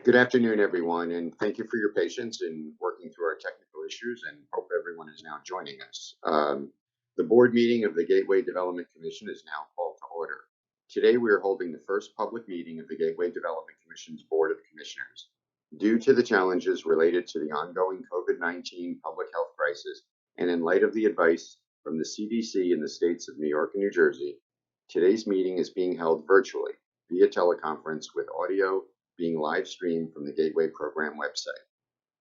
Good afternoon, everyone, and thank you for your patience in working through our technical issues, and hope everyone is now joining us. The board meeting of the Gateway Development Commission is now called to order. Today, we are holding the first public meeting of the Gateway Development Commission's Board of Commissioners. Due to the challenges related to the ongoing COVID-19 public health crisis, and in light of the advice from the CDC in the states of New York and New Jersey, today's meeting is being held virtually via teleconference with audio being live streamed from the Gateway Program website.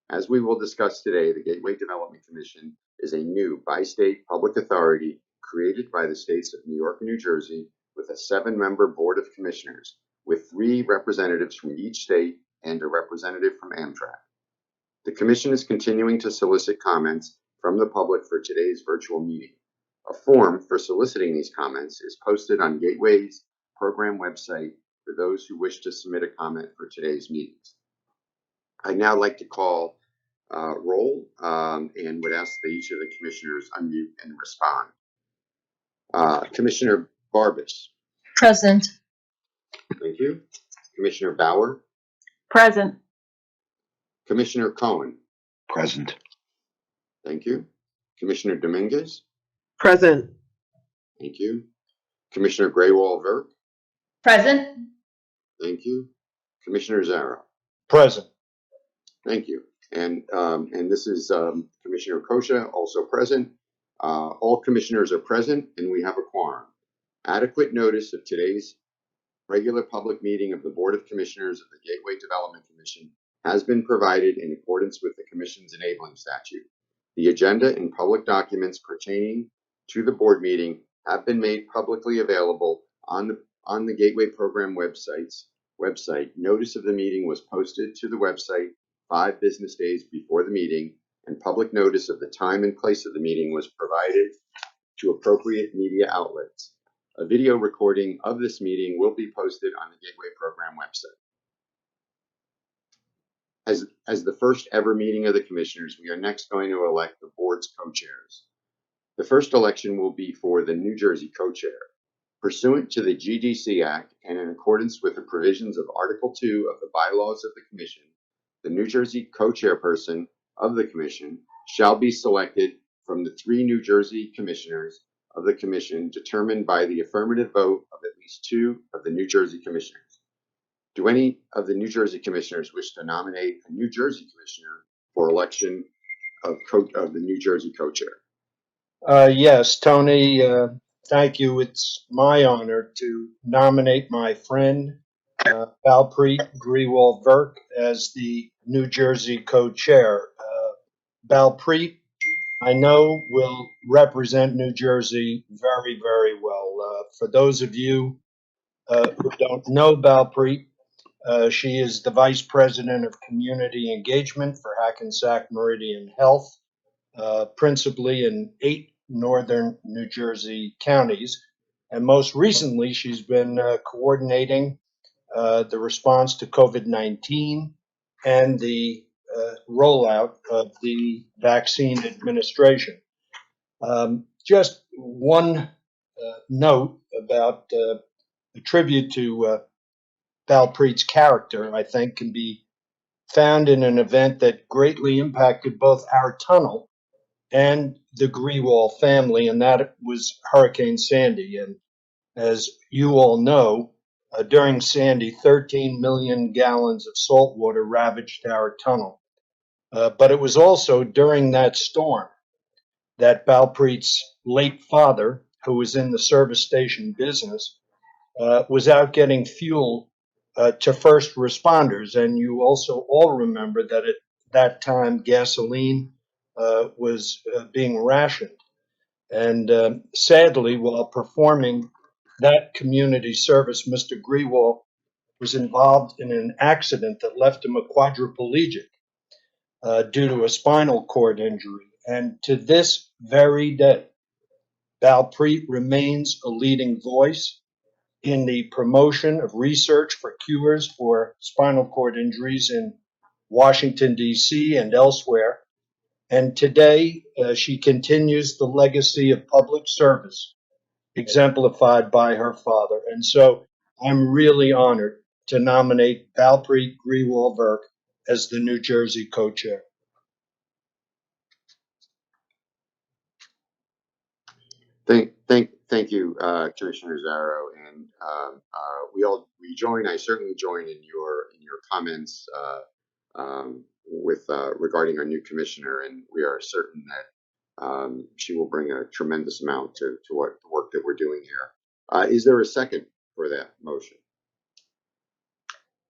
As we will discuss today, the Gateway Development Commission is a new bi-state public authority created by the states of New York and New Jersey with a 7-member Board of Commissioners with 3 representatives from each state and a representative from Amtrak. The Commission is continuing to solicit comments from the public for today's virtual meeting. A form for soliciting these comments is posted on Gateway's program website for those who wish to submit a comment for today's meetings. I'd now like to call roll and would ask that each of the commissioners unmute and respond. Commissioner Barbas. Present. Thank you. Commissioner Bauer. Present. Commissioner Cohen. Present. Thank you. Commissioner Dominguez. Present. Thank you. Commissioner Graywall-Verk. Present. Thank you. Commissioner Zara. Present. Thank you. And this is Commissioner Kosha, also present. All commissioners are present, and we have a quorum. Adequate notice of today's regular public meeting of the Board of Commissioners of the Gateway Development Commission has been provided in accordance with the Commission's enabling statute. The agenda and public documents pertaining to the board meeting have been made publicly available on the Gateway Program website. Notice of the meeting was posted to the website 5 business days before the meeting, and public notice of the time and place of the meeting was provided to appropriate media outlets. A video recording of this meeting will be posted on the Gateway Program website. As the first ever meeting of the commissioners, we are next going to elect the board's co-chairs. The first election will be for the New Jersey co-chair. Pursuant to the GDC Act and in accordance with the provisions of Article 2 of the bylaws of the Commission, the New Jersey co-chairperson of the Commission shall be selected from the 3 New Jersey commissioners of the Commission determined by the affirmative vote of at least 2 of the New Jersey commissioners. Do any of the New Jersey commissioners wish to nominate a New Jersey commissioner for election of the New Jersey co-chair? Yes, Tony, thank you. It's my honor to nominate my friend, Balpreet Grewal-Verk, as the New Jersey co-chair. Balpreet, I know, will represent New Jersey very, very well. For those of you who don't know Balpreet, she is the Vice President of Community Engagement for Hackensack Meridian Health, principally in 8 northern New Jersey counties. And most recently, she's been coordinating the response to COVID-19 and the rollout of the vaccine administration. Just one note about a tribute to Balpreet's character, I think, can be found in an event that greatly impacted both our tunnel and the Grewal family, and that was Hurricane Sandy. And as you all know, during Sandy, 13 million gallons of salt water ravaged our tunnel. But it was also during that storm that Balpreet's late father, who was in the service station business, was out getting fuel to first responders. And you also all remember that at that time, gasoline was being rationed. And sadly, while performing that community service, Mr. Grewal was involved in an accident that left him a quadriplegic due to a spinal cord injury. And to this very day, Balpreet remains a leading voice in the promotion of research for cures for spinal cord injuries in Washington, D.C. and elsewhere. And today, she continues the legacy of public service exemplified by her father. And so I'm really honored to nominate Valpreet Grewal-Verk as the New Jersey co-chair. Thank you, Commissioner Zarro, and we join. I certainly join in your comments with regarding our new commissioner, and we are certain that she will bring a tremendous amount to what the work that we're doing here. Is there a second for that motion?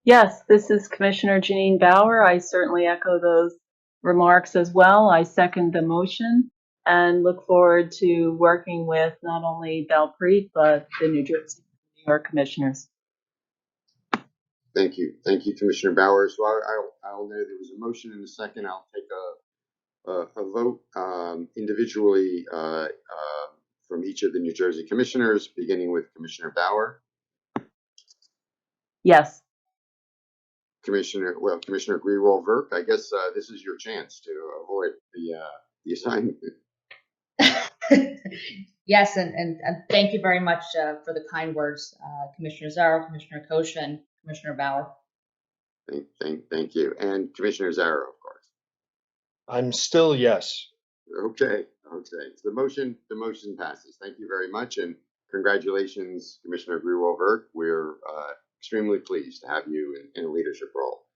Yes, this is Commissioner Janine Bauer. I certainly echo those remarks as well. I second the motion and look forward to working with not only Valpreet, but the New Jersey, New York commissioners. Thank you, Commissioner Bauer. So I'll know there was a motion and a second. I'll take a vote individually from each of the New Jersey commissioners, beginning with Commissioner Bauer. Yes. Commissioner Grewal-Verk, I guess this is your chance to avoid the assignment. Yes, and thank you very much for the kind words, Commissioner Zarro, Commissioner Kosha, and Commissioner Bauer. Thank you. And Commissioner Zarro, of course. I'm still yes. Okay. So the motion passes. Thank you very much, and congratulations, Commissioner Grewal-Verk. We're extremely pleased to have you in a leadership role.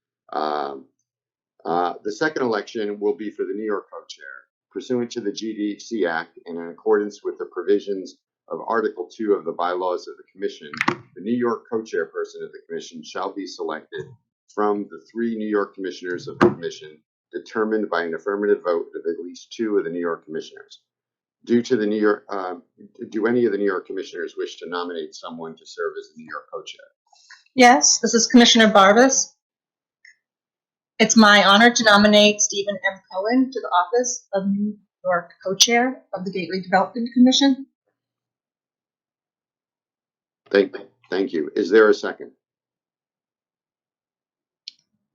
The second election will be for the New York co-chair. Pursuant to the GDC Act and in accordance with the provisions of Article 2 of the bylaws of the Commission, the New York co-chairperson of the Commission shall be selected from the 3 New York commissioners of the Commission, determined by an affirmative vote of at least 2 of the New York commissioners. Do any of the New York commissioners wish to nominate someone to serve as the New York co-chair? Yes, this is Commissioner Barbas. It's my honor to nominate Stephen M. Cohen to the office of New York co-chair of the Gateway Development Commission. Thank you. Is there a second?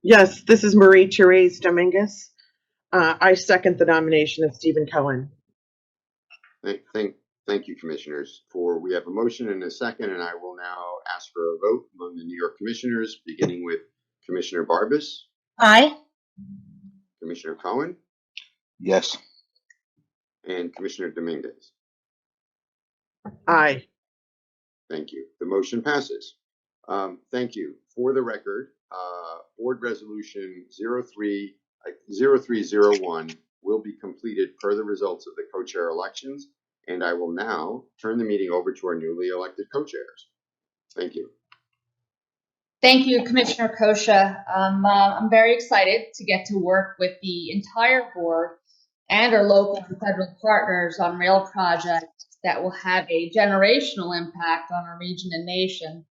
Yes, this is Marie Therese Dominguez. I second the nomination of Stephen Cohen. Thank you, commissioners. We have a motion and a second, and I will now ask for a vote among the New York commissioners, beginning with Commissioner Barbas. Aye. Commissioner Cohen. Yes. And Commissioner Dominguez. Aye. Thank you. The motion passes. Thank you. For the record, Board Resolution 0301 will be completed per the results of the co-chair elections, and I will now turn the meeting over to our newly elected co-chairs. Thank you. Thank you, Commissioner Kosha. I'm very excited to get to work with the entire board and our local and federal partners on rail projects that will have a generational impact on our region and nation.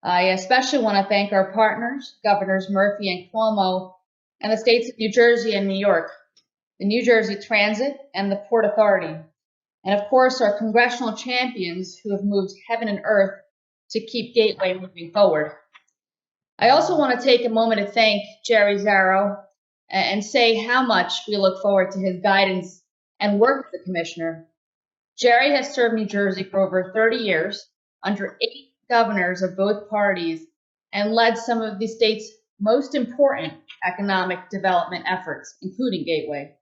I especially want to thank our partners, Governors Murphy and Cuomo, and the states of New Jersey and New York, the New Jersey Transit and the Port Authority, and of course our congressional champions who have moved heaven and earth to keep Gateway moving forward. I also want to take a moment to thank Jerry Zarro and say how much we look forward to his guidance and work with the commissioner. Jerry has served New Jersey for over 30 years under 8 governors of both parties and led some of the state's most important economic development efforts, including Gateway.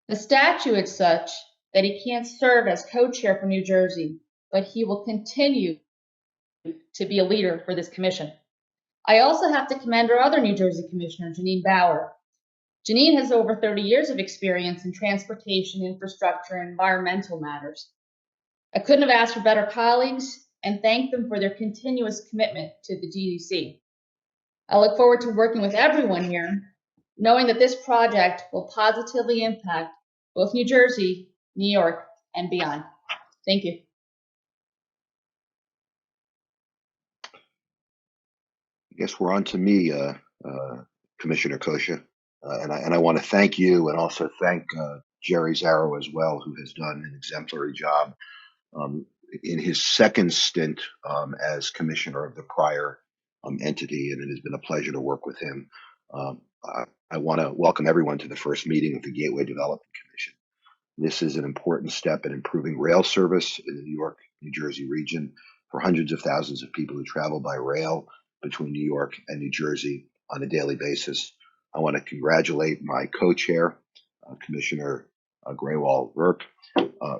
The statute is such that he can't serve as co-chair for New Jersey, but he will continue to be a leader for this commission. I also have to commend our other New Jersey Commissioner, Janine Bauer. Janine has over 30 years of experience in transportation, infrastructure, and environmental matters. I couldn't have asked for better colleagues and thank them for their continuous commitment to the GDC. I look forward to working with everyone here, knowing that this project will positively impact both New Jersey, New York, and beyond. Thank you. I guess we're on to me, Commissioner Kosha. And I want to thank you and also thank Jerry Zarro as well, who has done an exemplary job in his second stint as commissioner of the prior entity, and it has been a pleasure to work with him. I want to welcome everyone to the first meeting of the Gateway Development Commission. This is an important step in improving rail service in the New York, New Jersey region for hundreds of thousands of people who travel by rail between New York and New Jersey on a daily basis. I want to congratulate my co-chair, Commissioner Graywall-Verk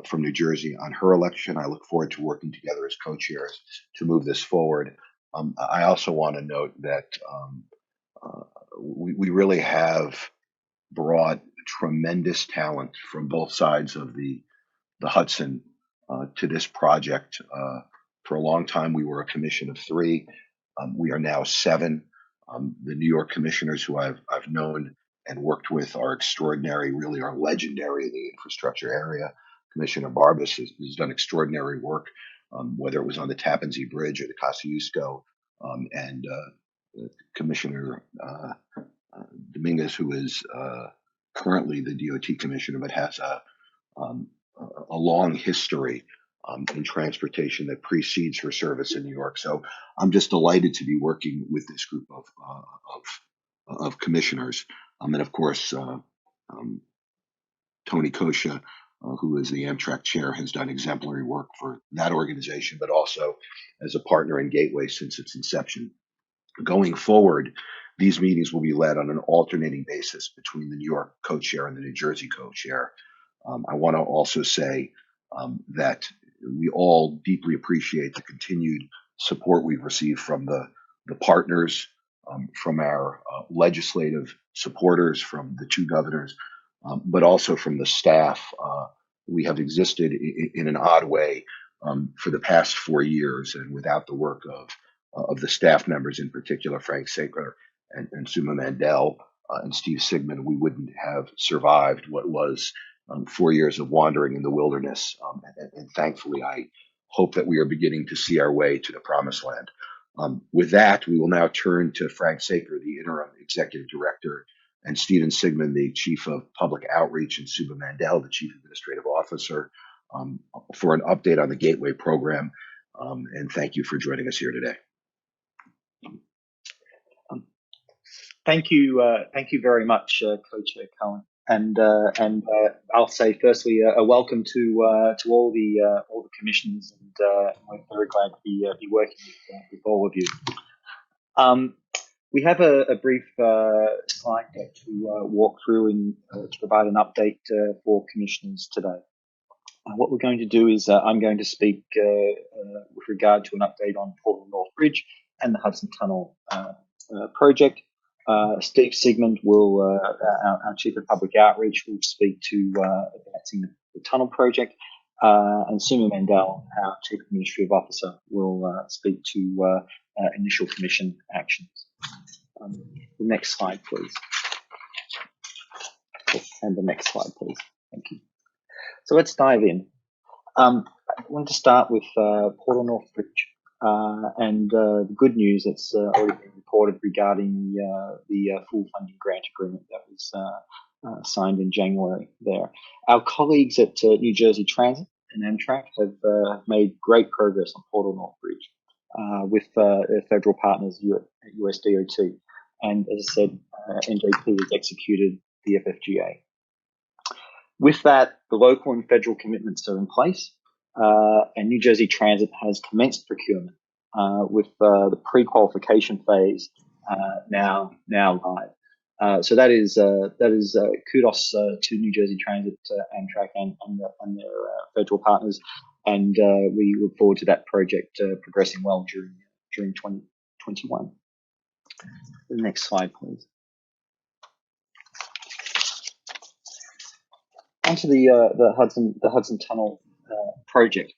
from New Jersey, on her election. I look forward to working together as co-chairs to move this forward. I also want to note that we really have brought tremendous talent from both sides of the Hudson to this project. For a long time, we were a commission of 3. We are now 7. The New York commissioners who I've known and worked with are extraordinary, really are legendary in the infrastructure area. Commissioner Barbas has done extraordinary work, whether it was on the Tappan Zee Bridge or the Kosciuszko, and Commissioner Dominguez, who is currently the DOT commissioner, but has a long history in transportation that precedes her service in New York. So I'm just delighted to be working with this group of commissioners. And of course, Tony Kosha, who is the Amtrak chair, has done exemplary work for that organization, but also as a partner in Gateway since its inception. Going forward, these meetings will be led on an alternating basis between the New York co-chair and the New Jersey co-chair. I want to also say that we all deeply appreciate the continued support we've received from the partners, from our legislative supporters, from the 2 governors, but also from the staff. We have existed in an odd way for the past 4 years, and without the work of the staff members, in particular Frank Saker and Suma Mandel and Steve Sigmund, we wouldn't have survived what was 4 years of wandering in the wilderness. And thankfully, I hope that we are beginning to see our way to the promised land. With that, we will now turn to Frank Saker, the interim executive director, and Stephen Sigmund, the chief of public outreach, and Suma Mandel, the chief administrative officer, for an update on the Gateway program. And thank you for joining us here today. Thank you very much, Co-Chair Cohen. And I'll say firstly a welcome to all the commissioners, and we're very glad to be working with all of you. We have a brief slide deck to walk through and to provide an update for commissioners today. What we're going to do is I'm going to speak with regard to an update on Portland North Bridge and the Hudson Tunnel project. Steve Sigmund will, our Chief of Public Outreach, will speak to advancing the tunnel project, and Suma Mandel, our Chief Administrative Officer, will speak to initial commission actions. The next slide, please. And the next slide, please. Thank you. So let's dive in. I want to start with Portland North Bridge. And the good news that's already been reported regarding the full funding grant agreement that was signed in January there. Our colleagues at New Jersey Transit and Amtrak have made great progress on Portland North Bridge with federal partners at US DOT. And as I said, NJP has executed the FFGA. With that, the local and federal commitments are in place. And New Jersey Transit has commenced procurement with the pre-qualification phase now live. So that is kudos to New Jersey Transit, Amtrak, and their federal partners, and we look forward to that project progressing well during 2021. The next slide, please. Onto the Hudson Tunnel project.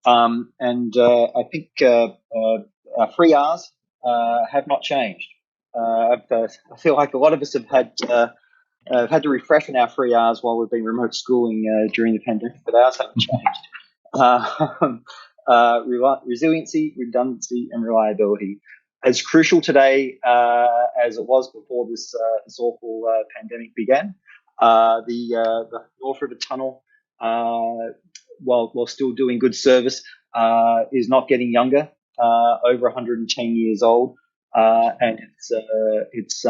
And I think our 3 R's have not changed. I feel like a lot of us have had to refresh in our 3 R's while we've been remote schooling during the pandemic, but ours haven't changed. Resiliency, redundancy, and reliability. As crucial today as it was before this awful pandemic began. The North River Tunnel, while still doing good service, is not getting younger, over 110 years old, and its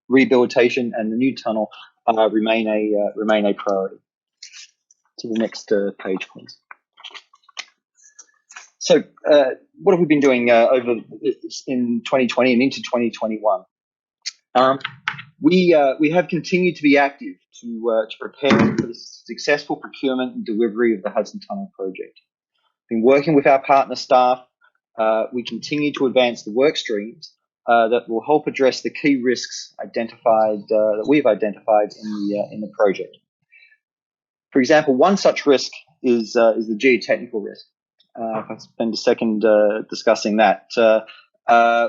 rehabilitation and the new tunnel remain a priority. To the next page, please. So, what have we been doing over in 2020 and into 2021? We have continued to be active to prepare for the successful procurement and delivery of the Hudson Tunnel project. Been working with our partner staff. We continue to advance the work streams that will help address the key risks identified that we've identified in the project. For example, one such risk is the geotechnical risk. If I spend a second discussing that,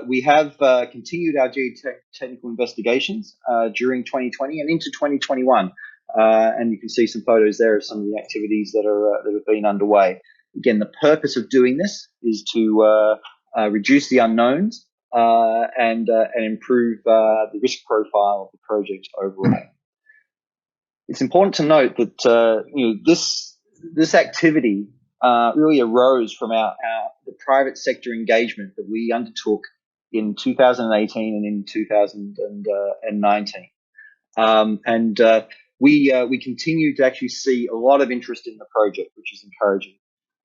we have continued our geotechnical investigations during 2020 and into 2021, and you can see some photos there of some of the activities that have been underway. Again, the purpose of doing this is to reduce the unknowns and improve the risk profile of the project overall. It's important to note that this activity really arose from the private sector engagement that we undertook in 2018 and in 2019, we continue to actually see a lot of interest in the project, which is encouraging.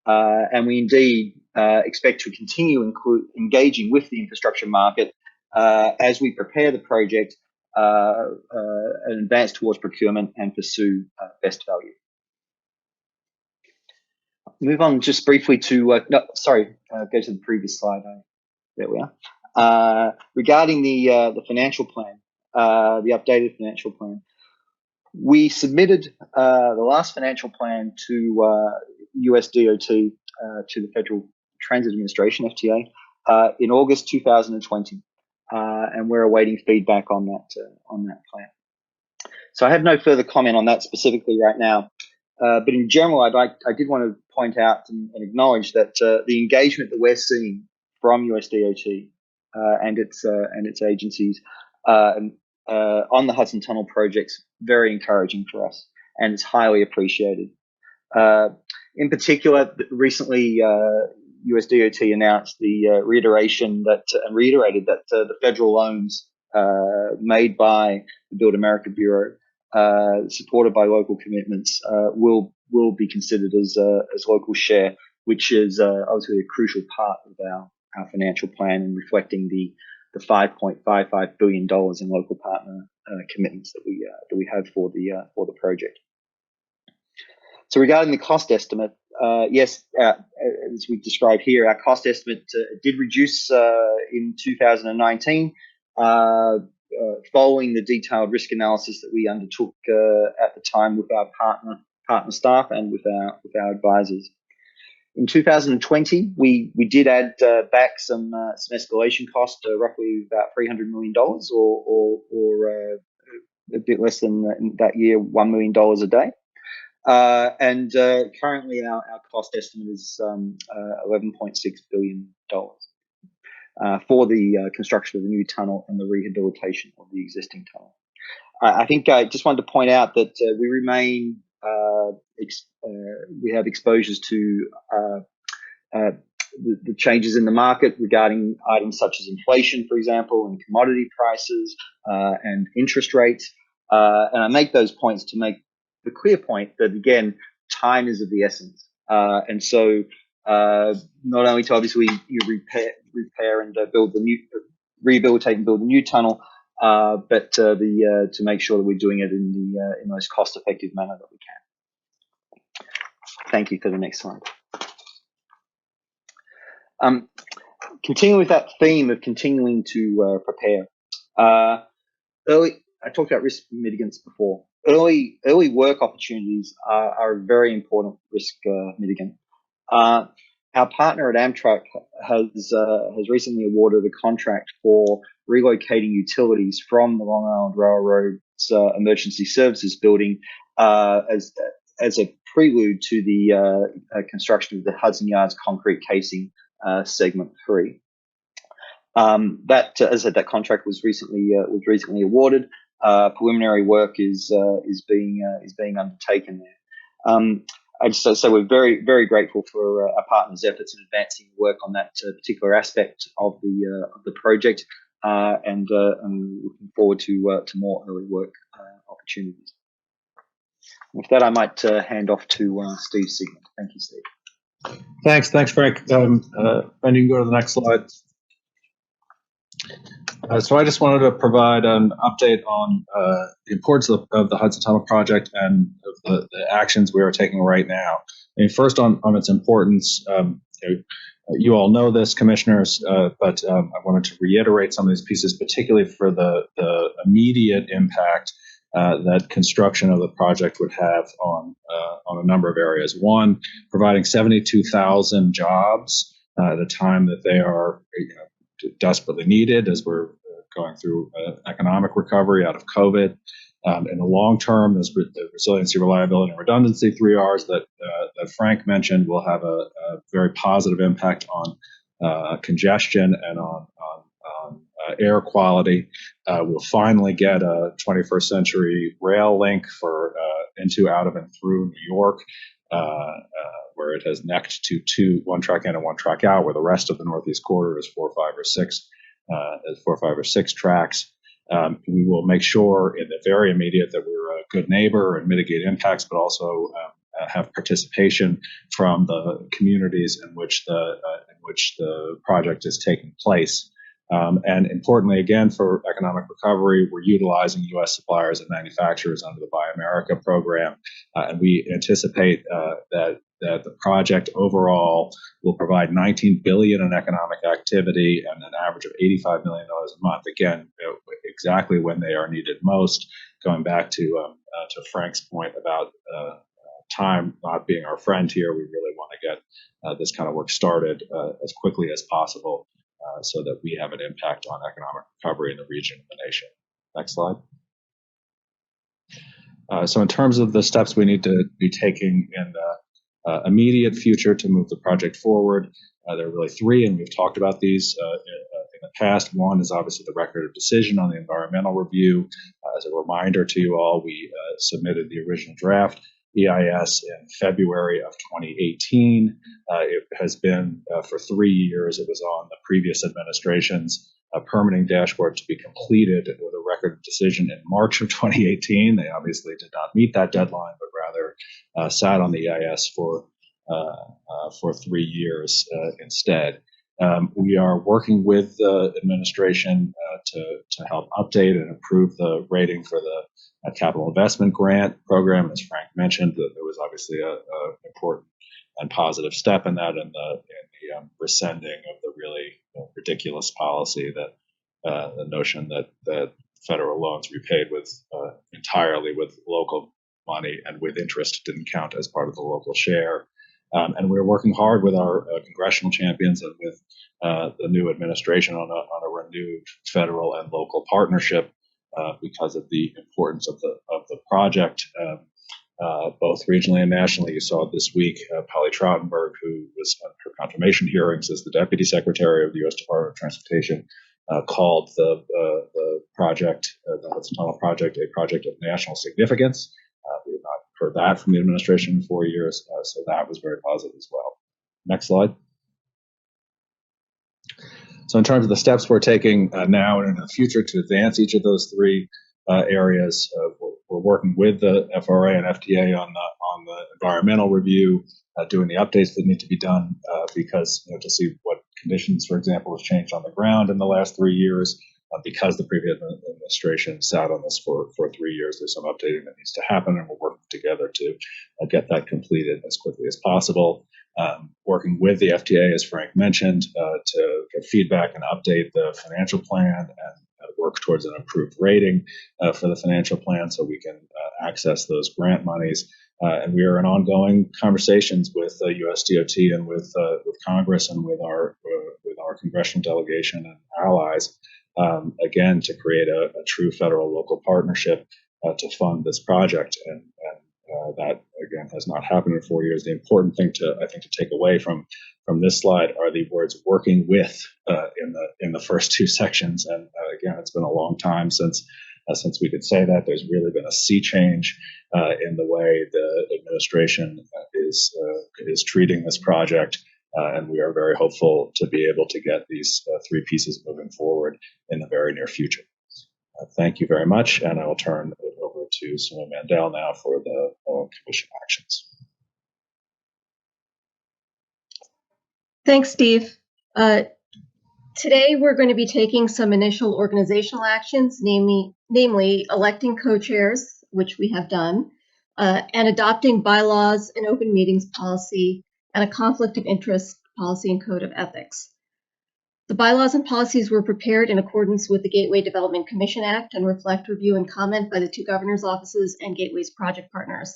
And we indeed expect to continue engaging with the infrastructure market as we prepare the project and advance towards procurement and pursue best value. Move on just briefly to, go to the previous slide. There we are. Regarding the financial plan, the updated financial plan, we submitted the last financial plan to US DOT, to the Federal Transit Administration, FTA, in August 2020, and we're awaiting feedback on that plan. So I have no further comment on that specifically right now. But in general, I did want to point out and acknowledge that the engagement that we're seeing from US DOT and its agencies on the Hudson Tunnel project's very encouraging for us, and it's highly appreciated. In particular, recently US DOT announced the reiterated that the federal loans made by the Build America Bureau, supported by local commitments, will be considered as local share, which is obviously a crucial part of our financial plan and reflecting the $5.55 billion in local partner commitments that we have for the project. So regarding the cost estimate, yes, as we described here, our cost estimate did reduce in 2019. Following the detailed risk analysis that we undertook at the time with our partner staff and with our advisors. In 2020, we did add back some escalation cost, roughly about $300 million, or a bit less than that year, $1 million a day. And currently, our cost estimate is $11.6 billion. For the construction of the new tunnel and the rehabilitation of the existing tunnel. I think I just wanted to point out that we remain, we have exposures to the changes in the market regarding items such as inflation, for example, and commodity prices and interest rates. And I make those points to make the clear point that, again, time is of the essence. And so not only to obviously repair and rehabilitate and build a new tunnel, but to make sure that we're doing it in the most cost-effective manner that we can. Thank you. For the next slide. Continuing with that theme of continuing to prepare. I talked about risk mitigants before. Early work opportunities are a very important risk mitigant. Our partner at Amtrak has recently awarded a contract for relocating utilities from the Long Island Railroad's emergency services building as a prelude to the construction of the Hudson Yards concrete casing segment 3. As I said, that contract was recently awarded. Preliminary work is being undertaken there. I'd just say we're very, very grateful for our partners' efforts in advancing work on that particular aspect of the project, and I'm looking forward to more early work opportunities. With that, I might hand off to Steve Sigmund. Thank you, Steve. Thanks, Frank. And you can go to the next slide. So I just wanted to provide an update on the importance of the Hudson Tunnel project and of the actions we are taking right now. I mean, first on its importance, you all know this, commissioners, but I wanted to reiterate some of these pieces, particularly for the immediate impact that construction of the project would have on a number of areas. One, providing 72,000 jobs at a time that they are desperately needed as we're going through economic recovery out of COVID. In the long term, the resiliency, reliability, and redundancy 3 Rs that Frank mentioned will have a very positive impact on congestion and on air quality. We'll finally get a 21st century rail link for into, out of, and through New York, where it has necked to one track in and one track out, where the rest of the Northeast Corridor is 4, 5, or 6 tracks. We will make sure in the very immediate that we're a good neighbor and mitigate impacts, but also have participation from the communities in which the project is taking place. And importantly, again, for economic recovery, we're utilizing U.S. suppliers and manufacturers under the Buy America program, and we anticipate that the project overall will provide $19 billion in economic activity and an average of $85 million a month. Again, exactly when they are needed most. Going back to Frank's point about time not being our friend here, we really want to get this kind of work started as quickly as possible so that we have an impact on economic recovery in the region and the nation. Next slide. So in terms of the steps we need to be taking in the immediate future to move the project forward, there are really 3, and we've talked about these in the past. One is obviously the record of decision on the environmental review. As a reminder to you all, we submitted the original draft EIS in February of 2018. It has been for 3 years. It was on the previous administration's permitting dashboard to be completed with a record of decision in March of 2018. They obviously did not meet that deadline, but rather sat on the EIS for 3 years instead. We are working with the administration to help update and improve the rating for the capital investment grant program. As Frank mentioned, there was obviously a important and positive step in that, in the rescinding of the really ridiculous policy that the notion that federal loans repaid with entirely with local money and with interest didn't count as part of the local share. And we're working hard with our congressional champions and with the new administration on a renewed federal and local partnership because of the importance of the project, both regionally and nationally. You saw this week, Polly Trottenberg, who was at her confirmation hearings as the Deputy Secretary of the U.S. Department of Transportation, called the project, the Hudson Tunnel project, a project of national significance. We have not heard that from the administration in 4 years, so that was very positive as well. Next slide. So in terms of the steps we're taking now and in the future to advance each of those 3 areas, we're working with the FRA and FTA on the environmental review, doing the updates that need to be done because to see what conditions, for example, have changed on the ground in the last 3 years. Because the previous administration sat on this for 3 years, there's some updating that needs to happen, and we're working together to get that completed as quickly as possible. Working with the FTA, as Frank mentioned, to get feedback and update the financial plan and work towards an improved rating for the financial plan so we can access those grant monies. And we are in ongoing conversations with USDOT and with Congress and with our congressional delegation and allies, again, to create a true federal-local partnership to fund this project. And that, again, has not happened in 4 years. The important thing I think to take away from this slide are the words "working with" in the first 2 sections. And again, it's been a long time since we could say that. There's really been a sea change in the way the administration is treating this project. And we are very hopeful to be able to get these 3 pieces moving forward in the very near future. Thank you very much, and I will turn it over to Suma Mandel now for the commission actions. Thanks, Steve. Today, we're going to be taking some initial organizational actions, namely electing co-chairs, which we have done, and adopting bylaws and open meetings policy and a conflict of interest policy and code of ethics. The bylaws and policies were prepared in accordance with the Gateway Development Commission Act and reflect review and comment by the two governor's offices and Gateway's project partners.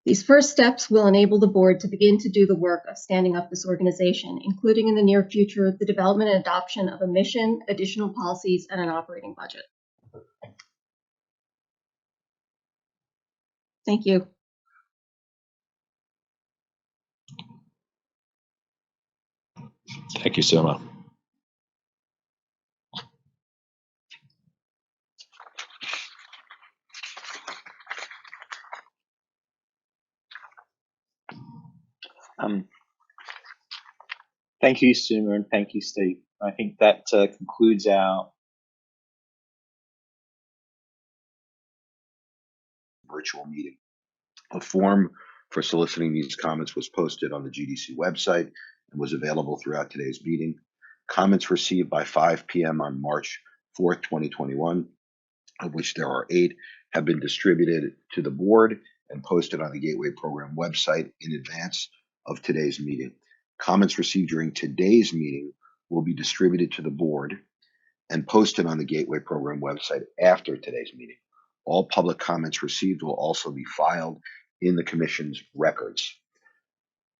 These first steps will enable the board to begin to do the work of standing up this organization, including in the near future, the development and adoption of a mission, additional policies, and an operating budget. Thank you. Thank you, Suma. Thank you, Suma, and thank you, Steve. I think that concludes our Virtual meeting. A form for soliciting these comments was posted on the GDC website and was available throughout today's meeting. Comments received by 5 p.m. on March 4th, 2021, of which there are 8, have been distributed to the board and posted on the Gateway Program website in advance of today's meeting. Comments received during today's meeting will be distributed to the board and posted on the Gateway Program website after today's meeting. All public comments received will also be filed in the Commission's records.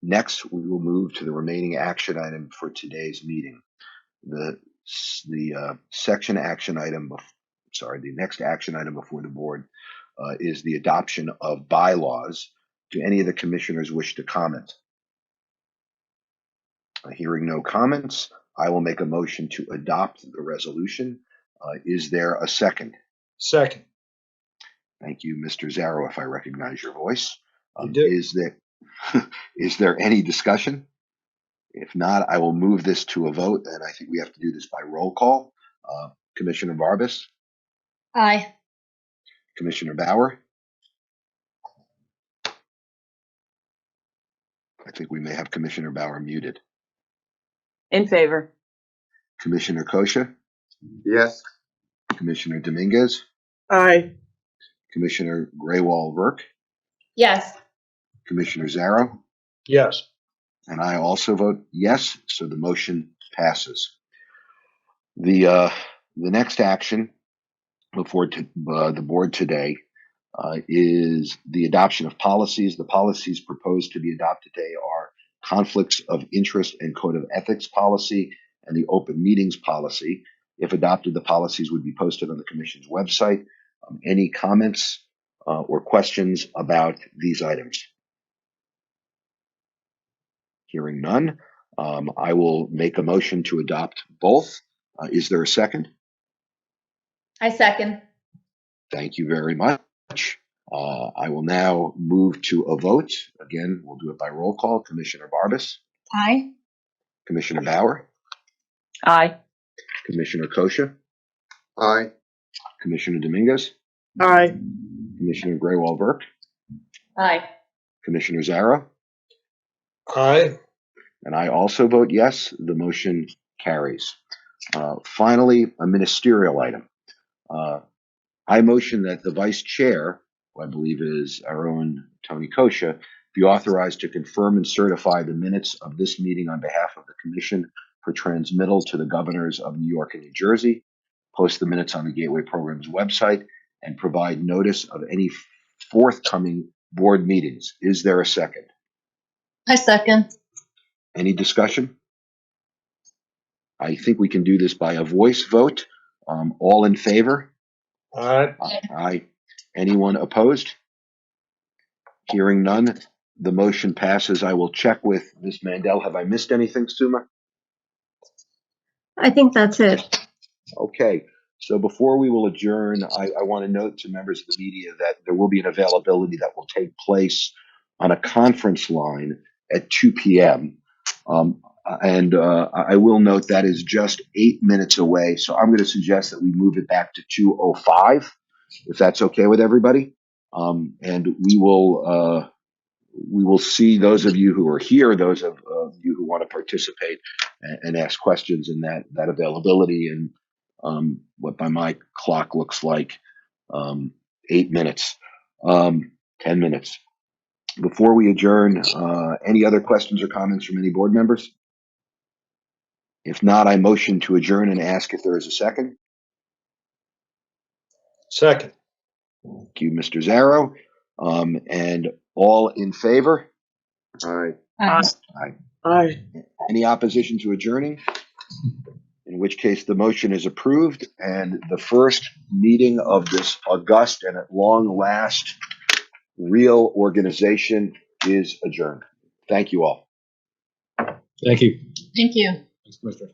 Next, we will move to the remaining action item for today's meeting. The section action item, the next action item before the board is the adoption of bylaws. Do any of the commissioners wish to comment? Hearing no comments, I will make a motion to adopt the resolution. Is there a second? Second. Thank you, Mr. Zarrow, if I recognize your voice. You do. Is there any discussion? If not, I will move this to a vote, and I think we have to do this by roll call. Commissioner Barbas? Aye. Commissioner Bauer? I think we may have Commissioner Bauer muted. In favor. Commissioner Kosha? Yes. Commissioner Dominguez? Aye. Commissioner Graywall-Verk? Yes. Commissioner Zarrow? Yes. And I also vote yes, so the motion passes. The next action before the board today is the adoption of policies. The policies proposed to be adopted today are conflicts of interest and code of ethics policy and the open meetings policy. If adopted, the policies would be posted on the Commission's website. Any comments or questions about these items? Hearing none, I will make a motion to adopt both. Is there a second? I second. Thank you very much. I will now move to a vote. Again, we'll do it by roll call. Commissioner Barbas? Aye. Commissioner Bauer? Aye. Commissioner Kosha? Aye. Commissioner Dominguez? Aye. Commissioner Graywall-Verk? Aye. Commissioner Zarrow? Aye. And I also vote yes. The motion carries. Finally, a ministerial item. I motion that the vice chair, who I believe is our own Tony Kosha, be authorized to confirm and certify the minutes of this meeting on behalf of the Commission for transmittal to the governors of New York and New Jersey, post the minutes on the Gateway Program's website, and provide notice of any forthcoming board meetings. Is there a second? I second. Any discussion? I think we can do this by a voice vote. All in favor? Aye. Aye. Anyone opposed? Hearing none, the motion passes. I will check with Ms. Mandel. Have I missed anything, Suma? I think that's it. Okay. So before we will adjourn, I want to note to members of the media that there will be an availability that will take place on a conference line at 2 p.m. I will note that is just 8 minutes away. So I'm going to suggest that we move it back to 2:05, if that's okay with everybody. And we will we will see those of you who are here, those of you who want to participate and ask questions in that availability in what by my clock looks like 8 minutes, 10 minutes. Before we adjourn, any other questions or comments from any board members? If not, I motion to adjourn and ask if there is a second. Second. Thank you, Mr. Zarrow. And all in favor? Aye. Aye. Any opposition to adjourning? In which case the motion is approved and the first meeting of this august and at long last real organization is adjourned. Thank you all. Thank you. Thank you. Thanks, Commissioner.